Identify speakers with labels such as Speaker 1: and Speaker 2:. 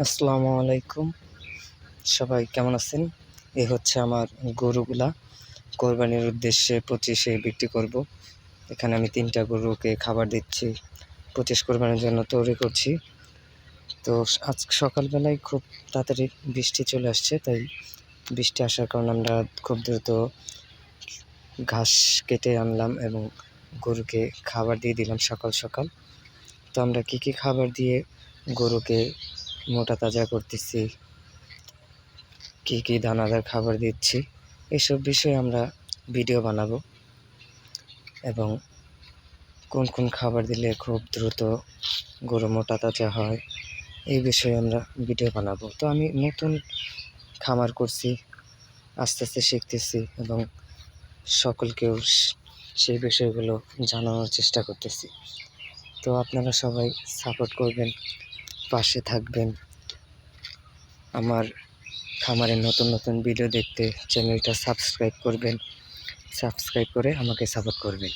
Speaker 1: আসসালামু আলাইকুম, সবাই কেমন আছেন? এই হচ্ছে আমার গরুগুলা কোরবানির উদ্দেশ্যে 25-এ বিক্রি করব। এখানে আমি 3টা গরুকে খাবার দিচ্ছি, 25 কোরবানির জন্য তৈরি করছি। তো আজ সকালবেলায় খুব তাড়াতাড়ি বৃষ্টি চলে আসছে, তাই বৃষ্টি আসার কারণে আমরা খুব দ্রুত ঘাস কেটে আনলাম এবং গরুকে খাবার দিয়ে দিলাম সকাল সকাল। তো আমরা কী খাবার দিয়ে গরুকে মোটা তাজা করতেছি, কী দানাদার খাবার দিচ্ছি, এসব বিষয়ে আমরা ভিডিও বানাবো এবং কোন খাবার দিলে খুব দ্রুত গরু মোটা তাজা হয় এই বিষয়ে আমরা ভিডিও বানাবো। তো আমি নতুন খামার করছি, আস্তে আস্তে শিখতেছি এবং সকলকেও সেই বিষয়গুলো জানানোর চেষ্টা করতেছি। তো আপনারা সবাই সাপোর্ট করবেন, পাশে থাকবেন। আমার খামারের নতুন ভিডিও দেখতে চ্যানেলটা সাবস্ক্রাইব করবেন, সাবস্ক্রাইব করে আমাকে সাপোর্ট করবেন।